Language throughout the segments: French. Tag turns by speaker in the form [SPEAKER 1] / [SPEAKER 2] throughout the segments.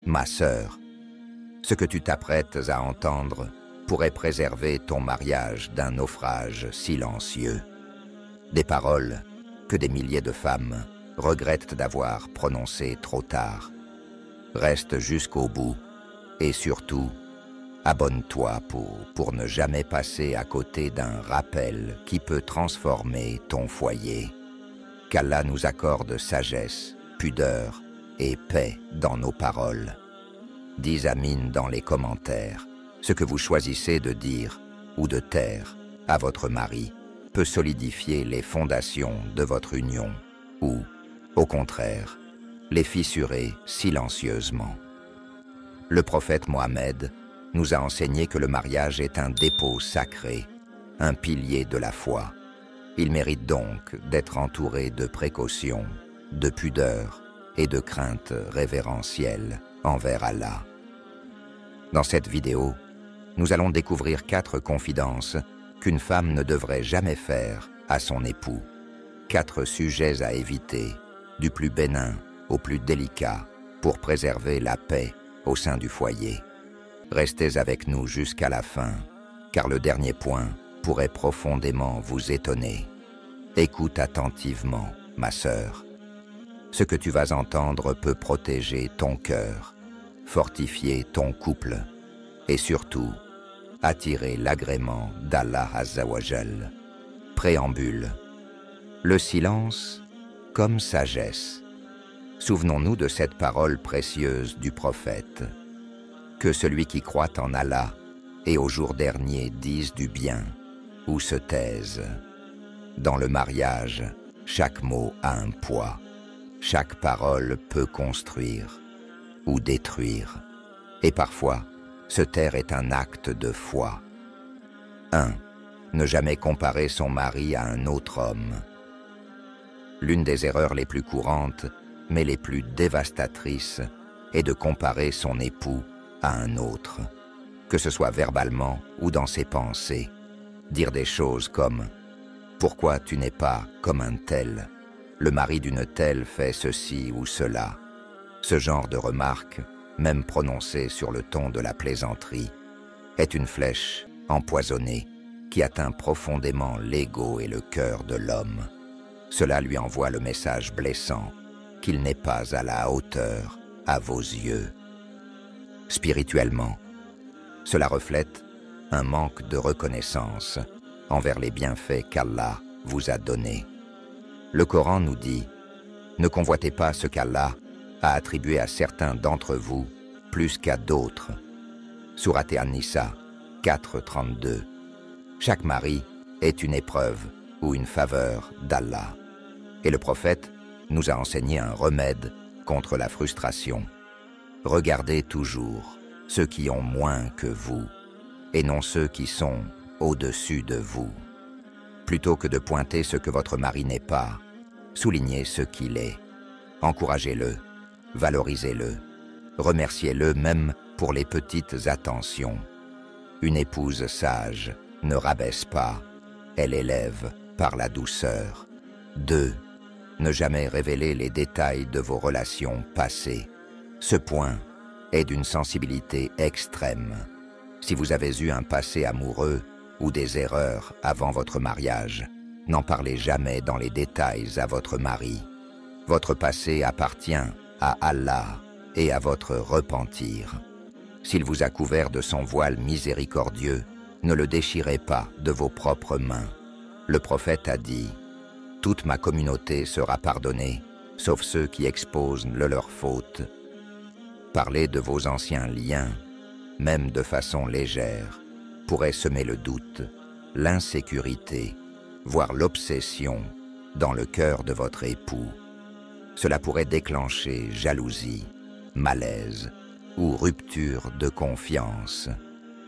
[SPEAKER 1] Ma sœur, ce que tu t'apprêtes à entendre pourrait préserver ton mariage d'un naufrage silencieux. Des paroles que des milliers de femmes regrettent d'avoir prononcées trop tard. Reste jusqu'au bout et surtout, abonne-toi pour ne jamais passer à côté d'un rappel qui peut transformer ton foyer. Qu'Allah nous accorde sagesse, pudeur et paix dans nos paroles. Dis Amin dans les commentaires. Ce que vous choisissez de dire ou de taire à votre mari peut solidifier les fondations de votre union ou, au contraire, les fissurer silencieusement. Le prophète Mohammed nous a enseigné que le mariage est un dépôt sacré, un pilier de la foi. Il mérite donc d'être entouré de précautions, de pudeur et de crainte révérentielle envers Allah. Dans cette vidéo, nous allons découvrir 4 confidences qu'une femme ne devrait jamais faire à son époux. 4 sujets à éviter, du plus bénin au plus délicat, pour préserver la paix au sein du foyer. Restez avec nous jusqu'à la fin, car le dernier point pourrait profondément vous étonner. Écoute attentivement, ma sœur. Ce que tu vas entendre peut protéger ton cœur, fortifier ton couple et surtout attirer l'agrément d'Allah Azza wa Jal. Préambule. Le silence comme sagesse. Souvenons-nous de cette parole précieuse du prophète. Que celui qui croit en Allah et au jour dernier dise du bien ou se taise. Dans le mariage, chaque mot a un poids. Chaque parole peut construire ou détruire. Et parfois, se taire est un acte de foi. 1. Ne jamais comparer son mari à un autre homme. L'une des erreurs les plus courantes, mais les plus dévastatrices, est de comparer son époux à un autre, que ce soit verbalement ou dans ses pensées. Dire des choses comme « Pourquoi tu n'es pas comme un tel ? Le mari d'une telle fait ceci ou cela ». Ce genre de remarques, même prononcées sur le ton de la plaisanterie, est une flèche empoisonnée qui atteint profondément l'ego et le cœur de l'homme. Cela lui envoie le message blessant qu'il n'est pas à la hauteur à vos yeux. Spirituellement, cela reflète un manque de reconnaissance envers les bienfaits qu'Allah vous a donnés. Le Coran nous dit « Ne convoitez pas ce qu'Allah a attribué à certains d'entre vous plus qu'à d'autres. » Sourate An-Nisa 4:32. Chaque mari est une épreuve ou une faveur d'Allah. Et le prophète nous a enseigné un remède contre la frustration. Regardez toujours ceux qui ont moins que vous, et non ceux qui sont au-dessus de vous. Plutôt que de pointer ce que votre mari n'est pas, soulignez ce qu'il est. Encouragez-le, valorisez-le, remerciez-le même pour les petites attentions. Une épouse sage ne rabaisse pas, elle élève par la douceur. 2. Ne jamais révéler les détails de vos relations passées. Ce point est d'une sensibilité extrême. Si vous avez eu un passé amoureux ou des erreurs avant votre mariage, n'en parlez jamais dans les détails à votre mari. Votre passé appartient à Allah et à votre repentir. S'il vous a couvert de son voile miséricordieux, ne le déchirez pas de vos propres mains. Le prophète a dit « Toute ma communauté sera pardonnée, sauf ceux qui exposent leurs fautes. » Parler de vos anciens liens, même de façon légère, pourrait semer le doute, l'insécurité, voire l'obsession dans le cœur de votre époux. Cela pourrait déclencher jalousie, malaise ou rupture de confiance.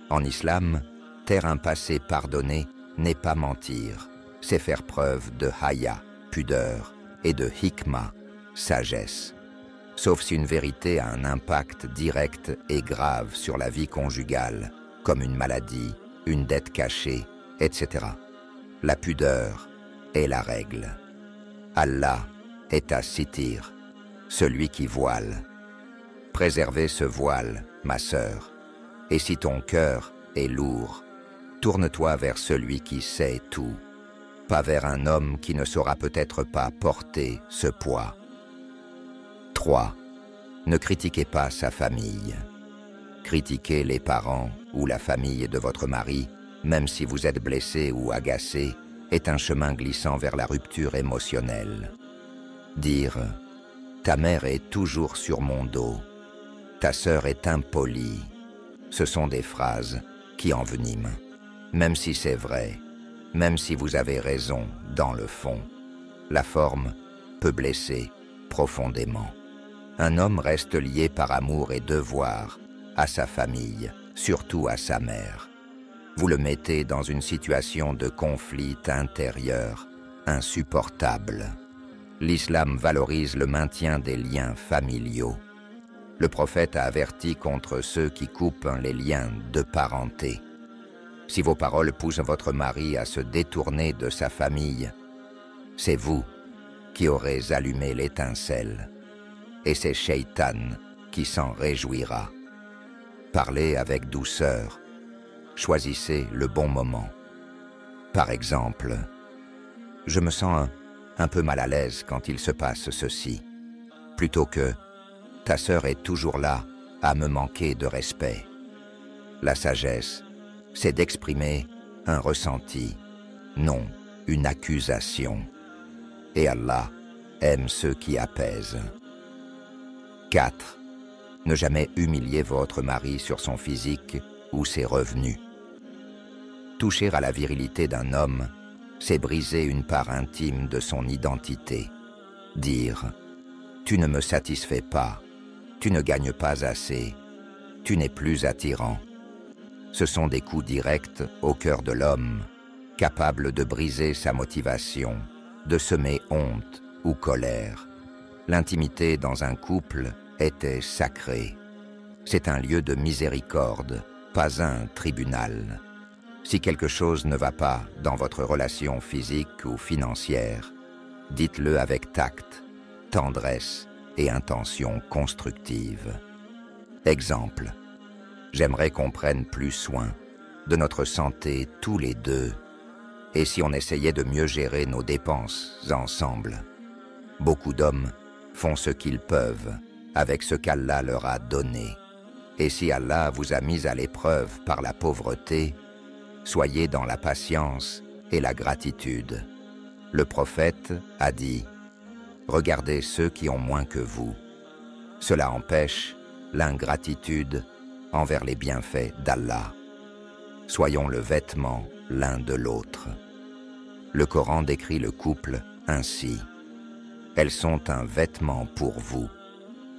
[SPEAKER 1] En islam, taire un passé pardonné n'est pas mentir, c'est faire preuve de haya, pudeur, et de hikma, sagesse. Sauf si une vérité a un impact direct et grave sur la vie conjugale, comme une maladie, une dette cachée, etc. La pudeur est la règle. Allah est à sitir, celui qui voile. Préservez ce voile, ma sœur, et si ton cœur est lourd, tourne-toi vers celui qui sait tout, pas vers un homme qui ne saura peut-être pas porter ce poids. 3. Ne critiquez pas sa famille. Critiquer les parents ou la famille de votre mari, même si vous êtes blessé ou agacé, est un chemin glissant vers la rupture émotionnelle. Dire « ta mère est toujours sur mon dos »,« ta sœur est impolie », ce sont des phrases qui enveniment. Même si c'est vrai, même si vous avez raison dans le fond, la forme peut blesser profondément. Un homme reste lié par amour et devoir à sa famille, surtout à sa mère. Vous le mettez dans une situation de conflit intérieur insupportable. L'islam valorise le maintien des liens familiaux. Le prophète a averti contre ceux qui coupent les liens de parenté. Si vos paroles poussent votre mari à se détourner de sa famille, c'est vous qui aurez allumé l'étincelle, et c'est Shaitan qui s'en réjouira. Parlez avec douceur, choisissez le bon moment. Par exemple, « Je me sens un peu mal à l'aise quand il se passe ceci », plutôt que « Ta sœur est toujours là à me manquer de respect ». La sagesse, c'est d'exprimer un ressenti, non une accusation. Et Allah aime ceux qui apaisent. 4. Ne jamais humilier votre mari sur son physique ou ses revenus. Toucher à la virilité d'un homme, c'est briser une part intime de son identité. Dire « Tu ne me satisfais pas, tu ne gagnes pas assez, tu n'es plus attirant ». Ce sont des coups directs au cœur de l'homme, capables de briser sa motivation, de semer honte ou colère. L'intimité dans un couple était sacrée. C'est un lieu de miséricorde, pas un tribunal. Si quelque chose ne va pas dans votre relation physique ou financière, dites-le avec tact, tendresse et intention constructive. Exemple. J'aimerais qu'on prenne plus soin de notre santé tous les deux, et si on essayait de mieux gérer nos dépenses ensemble. Beaucoup d'hommes font ce qu'ils peuvent avec ce qu'Allah leur a donné, et si Allah vous a mis à l'épreuve par la pauvreté, soyez dans la patience et la gratitude. Le prophète a dit « Regardez ceux qui ont moins que vous. Cela empêche l'ingratitude envers les bienfaits d'Allah. Soyons le vêtement l'un de l'autre. » Le Coran décrit le couple ainsi. « Elles sont un vêtement pour vous,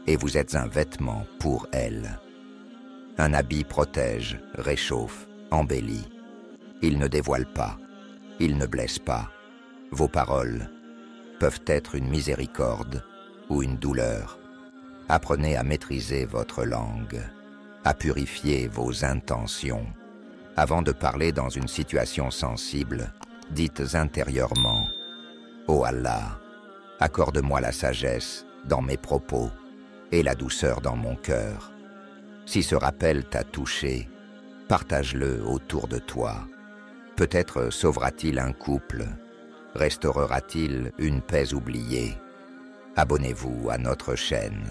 [SPEAKER 1] et vous êtes un vêtement pour elles. » Un habit protège, réchauffe, embellit. Il ne dévoile pas, il ne blesse pas. Vos paroles peuvent être une miséricorde ou une douleur. Apprenez à maîtriser votre langue, à purifier vos intentions. Avant de parler dans une situation sensible, dites intérieurement « Ô Allah, accorde-moi la sagesse dans mes propos et la douceur dans mon cœur. Si ce rappel t'a touché, partage-le autour de toi. Peut-être sauvera-t-il un couple, restaurera-t-il une paix oubliée. Abonnez-vous à notre chaîne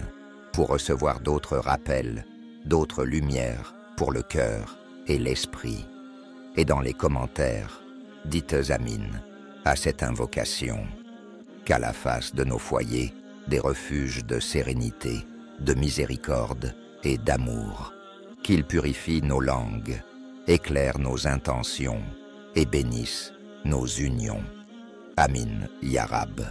[SPEAKER 1] pour recevoir d'autres rappels, d'autres lumières pour le cœur et l'esprit. Et dans les commentaires, dites Amin à cette invocation. Qu'Allah fasse de nos foyers des refuges de sérénité, de miséricorde et d'amour. Qu'il purifie nos langues, éclaire nos intentions et bénisse nos unions. Amin, Ya Rab.